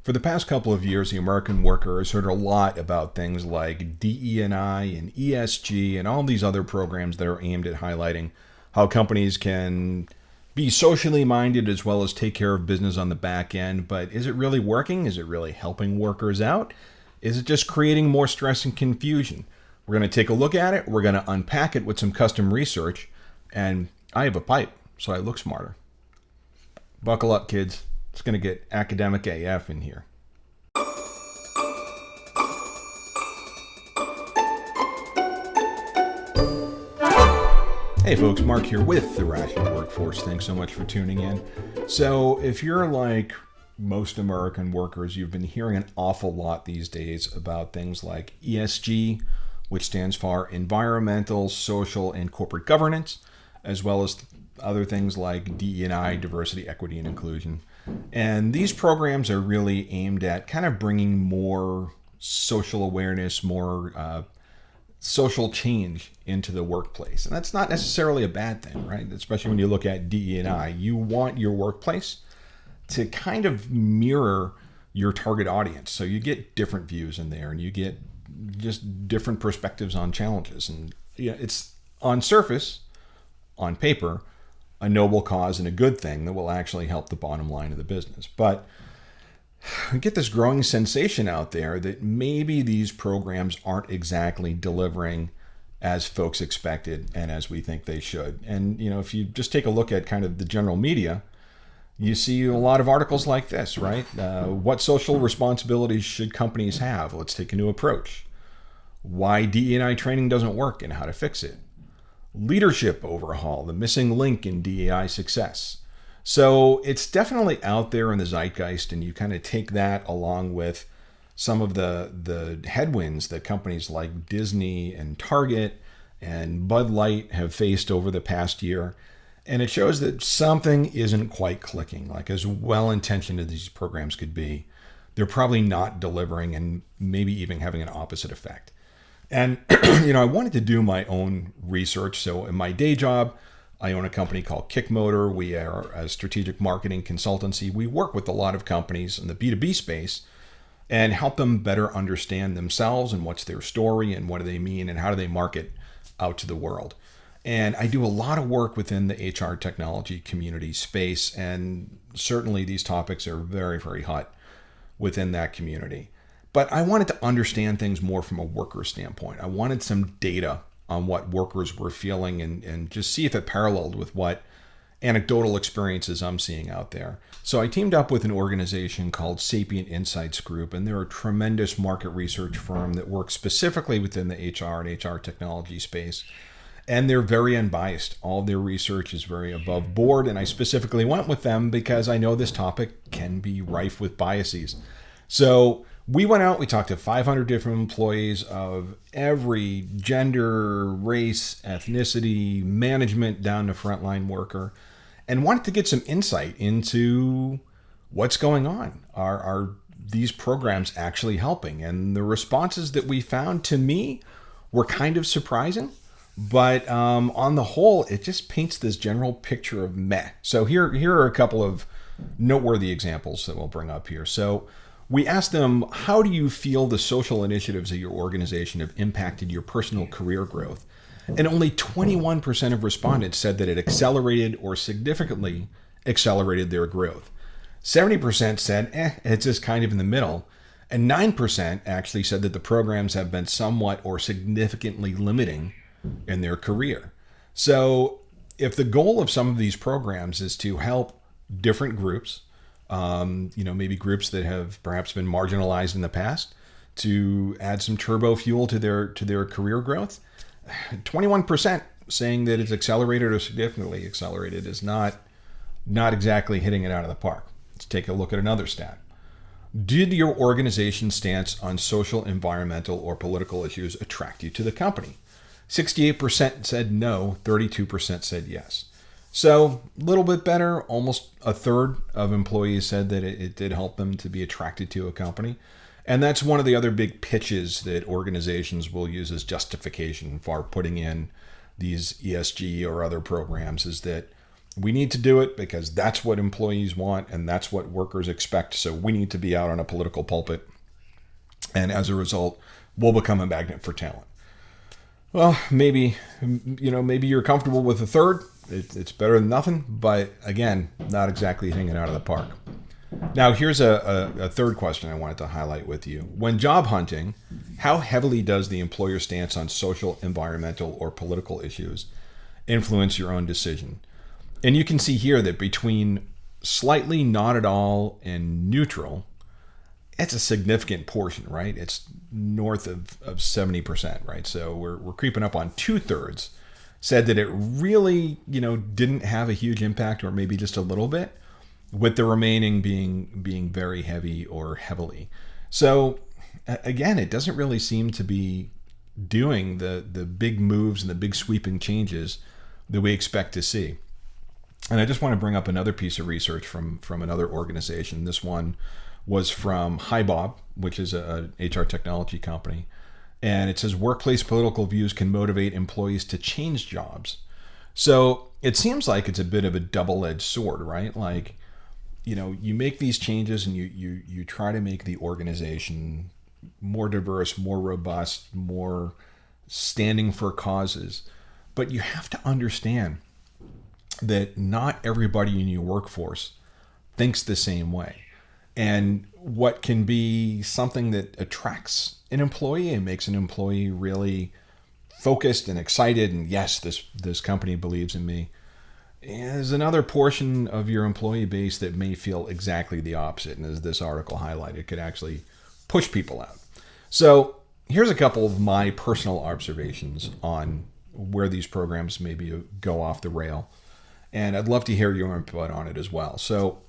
For the past couple of years, the American worker has heard a lot about things like DE&I and ESG and all these other programs that are aimed at highlighting how companies can be socially minded as well as take care of business on the back end. But is it really working? Is it really helping workers out? Is it just creating more stress and confusion? We're going to take a look at it. We're going to unpack it with some custom research. And I have a pipe, so I look smarter. Buckle up, kids. It's going to get academic AF in here. Hey folks, Mark here with The Rational Workforce. Thanks so much for tuning in. So if you're like most American workers, you've been hearing an awful lot these days about things like ESG, which stands for Environmental, Social, and Corporate Governance, as well as other things like DE&I, Diversity, Equity, and Inclusion. And these programs are really aimed at kind of bringing more social awareness, more social change into the workplace. And that's not necessarily a bad thing, right? Especially when you look at DE&I. You want your workplace to kind of mirror your target audience. So you get different views in there and you get just different perspectives on challenges. And it's on surface, on paper, a noble cause and a good thing that will actually help the bottom line of the business. But we get this growing sensation out there that maybe these programs aren't exactly delivering as folks expected and as we think they should. And, if you just take a look at kind of the general media, you see a lot of articles like this, right? What social responsibilities should companies have? Let's take a new approach. Why DE&I training doesn't work and how to fix it. Leadership overhaul, the missing link in DEI success. So it's definitely out there in the zeitgeist, and you kind of take that along with some of the headwinds that companies like Disney and Target and Bud Light have faced over the past year. And it shows that something isn't quite clicking. Like, as well-intentioned as these programs could be, they're probably not delivering and maybe even having an opposite effect. And, I wanted to do my own research. So in my day job, I own a company called Kick Motor. We are a strategic marketing consultancy. We work with a lot of companies in the B2B space and help them better understand themselves and what's their story and what do they mean and how do they market out to the world. And I do a lot of work within the HR technology community space. And certainly these topics are very, very hot within that community. But I wanted to understand things more from a worker standpoint. I wanted some data on what workers were feeling and just see if it paralleled with what anecdotal experiences I'm seeing out there. So I teamed up with an organization called Sapient Insights Group, and they're a tremendous market research firm that works specifically within the HR and HR technology space. And they're very unbiased. All their research is very above board, and I specifically went with them because I know this topic can be rife with biases. So we went out, we talked to 500 different employees of every gender, race, ethnicity, management down to frontline worker, and wanted to get some insight into what's going on. Are these programs actually helping? And the responses that we found, to me, were kind of surprising. But on the whole, it just paints this general picture of meh. So here are a couple of noteworthy examples that we'll bring up here. So we asked them, how do you feel the social initiatives of your organization have impacted your personal career growth? And only 21% of respondents said that it accelerated or significantly accelerated their growth. 70% said, it's just kind of in the middle. And 9% actually said that the programs have been somewhat or significantly limiting in their career. So if the goal of some of these programs is to help different groups, maybe groups that have perhaps been marginalized in the past, to add some turbo fuel to their career growth, 21% saying that it's accelerated or significantly accelerated is not exactly hitting it out of the park. Let's take a look at another stat. Did your organization's stance on social, environmental, or political issues attract you to the company? 68% said no, 32% said yes. So a little bit better, almost a third of employees said that it did help them to be attracted to a company. And that's one of the other big pitches that organizations will use as justification for putting in these ESG or other programs, is that We need to do it because that's what employees want and that's what workers expect. So we need to be out on a political pulpit. And as a result, we'll become a magnet for talent. Well, maybe you're comfortable with a third. It's better than nothing. But again, not exactly hitting it out of the park. Now, here's a third question I wanted to highlight with you. When job hunting, how heavily does the employer stance on social, environmental, or political issues influence your own decision? And you can see here that between slightly, not at all, and neutral, it's a significant portion, right? It's north of 70%, right? So we're creeping up on 2/3 said that it really, didn't have a huge impact or maybe just a little bit, with the remaining being very heavy or heavily. So again, it doesn't really seem to be doing the big moves and the big sweeping changes that we expect to see. And I just want to bring up another piece of research from another organization. This one was from HiBob, which is a HR technology company. And it says workplace political views can motivate employees to change jobs. So it seems like it's a bit of a double-edged sword, right? Like, you make these changes and you try to make the organization more diverse, more robust, more standing for causes. But you have to understand that not everybody in your workforce thinks the same way. And what can be something that attracts an employee and makes an employee really focused and excited and yes, this company believes in me, is another portion of your employee base that may feel exactly the opposite. And as this article highlighted, could actually push people out. So here's a couple of my personal observations on where these programs maybe go off the rail. And I'd love to hear your input on it as well. So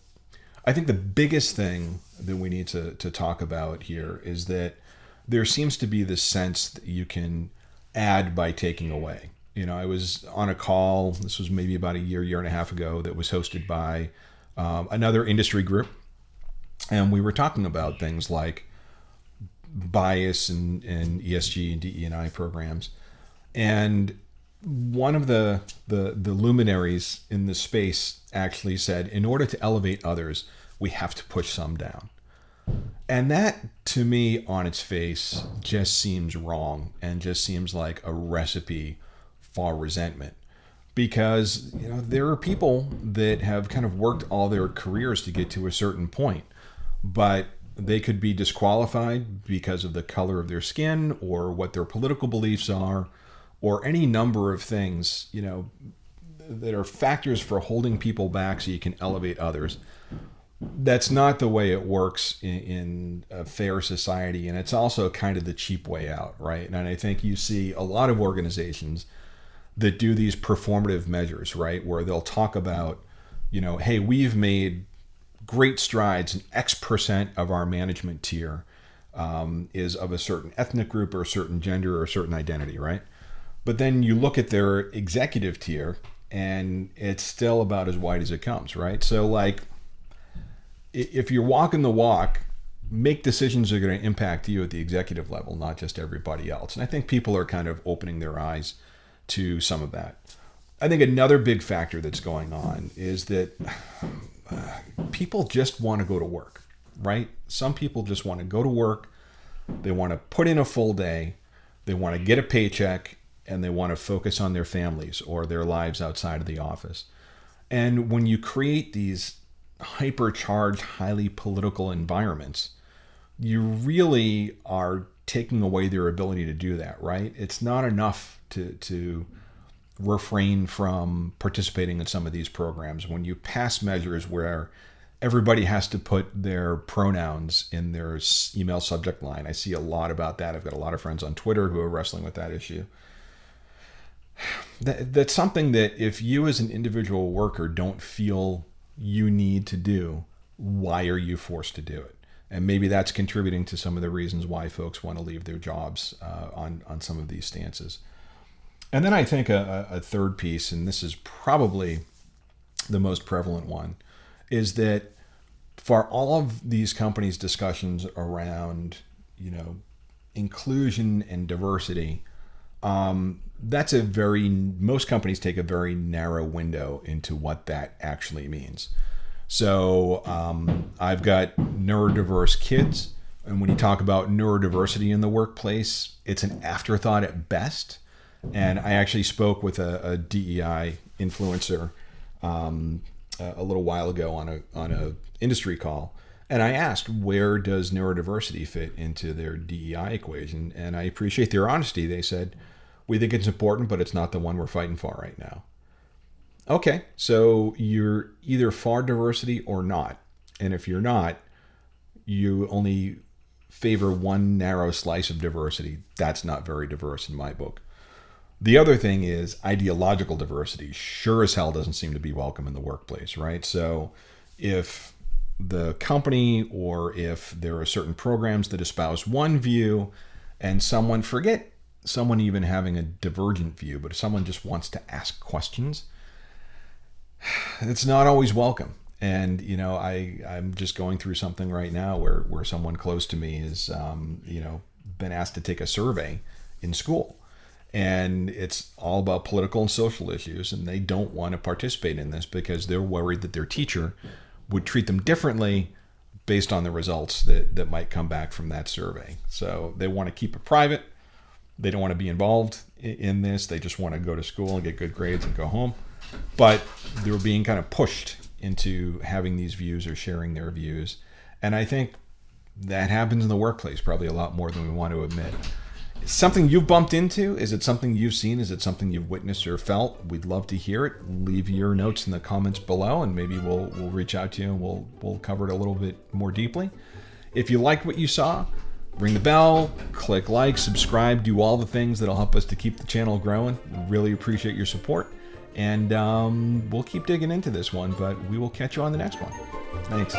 I think the biggest thing that we need to talk about here is that there seems to be this sense that you can add by taking away. I was on a call, this was maybe about a year and a half ago, that was hosted by another industry group. And we were talking about things like bias and ESG and DE&I programs. And one of the luminaries in this space actually said, in order to elevate others, we have to push some down. And that, to me, on its face, just seems wrong and just seems like a recipe for resentment. Because there are people that have kind of worked all their careers to get to a certain point, but they could be disqualified because of the color of their skin or what their political beliefs are, or any number of things, that are factors for holding people back so you can elevate others. That's not the way it works in a fair society. And it's also kind of the cheap way out, right? And I think you see a lot of organizations that do these performative measures, right? Where they'll talk about, hey, we've made great strides and X% of our management tier is of a certain ethnic group or a certain gender or a certain identity, right? But then you look at their executive tier and it's still about as white as it comes, right? So like, if you're walking the walk, make decisions that are going to impact you at the executive level, not just everybody else. And I think people are kind of opening their eyes to some of that. I think another big factor that's going on is that people just want to go to work, right? Some people just want to go to work. They want to put in a full day. They want to get a paycheck. And they want to focus on their families or their lives outside of the office. And when you create these hypercharged, highly political environments, you really are taking away their ability to do that, right? It's not enough to refrain from participating in some of these programs. When you pass measures where everybody has to put their pronouns in their email subject line, I see a lot about that. I've got a lot of friends on Twitter who are wrestling with that issue. That's something that if you as an individual worker don't feel you need to do, why are you forced to do it? And maybe that's contributing to some of the reasons why folks want to leave their jobs on some of these stances. And then I think a third piece, and this is probably the most prevalent one, is that for all of these companies' discussions around, inclusion and diversity, That's most companies take a very narrow window into what that actually means. So I've got neurodiverse kids. And when you talk about neurodiversity in the workplace, it's an afterthought at best. And I actually spoke with a DEI influencer a little while ago on a industry call. And I asked, where does neurodiversity fit into their DEI equation? And I appreciate their honesty. They said, we think it's important, but it's not the one we're fighting for right now. Okay, so you're either for diversity or not. And if you're not, you only favor one narrow slice of diversity. That's not very diverse in my book. The other thing is ideological diversity. Sure as hell doesn't seem to be welcome in the workplace, right? So if the company or if there are certain programs that espouse one view and someone even having a divergent view, but if someone just wants to ask questions, it's not always welcome. And, I'm just going through something right now where someone close to me is, been asked to take a survey in school. And it's all about political and social issues. And they don't want to participate in this because they're worried that their teacher would treat them differently based on the results that might come back from that survey. So they want to keep it private. They don't want to be involved in this. They just want to go to school and get good grades and go home. But they're being kind of pushed into having these views or sharing their views. And I think that happens in the workplace probably a lot more than we want to admit. Something you've bumped into? Is it something you've seen? Is it something you've witnessed or felt? We'd love to hear it. Leave your notes in the comments below and maybe we'll reach out to you and we'll cover it a little bit more deeply. If you like what you saw, ring the bell, click like, subscribe, do all the things that'll help us to keep the channel growing. Really appreciate your support. And we'll keep digging into this one, but we will catch you on the next one. Thanks.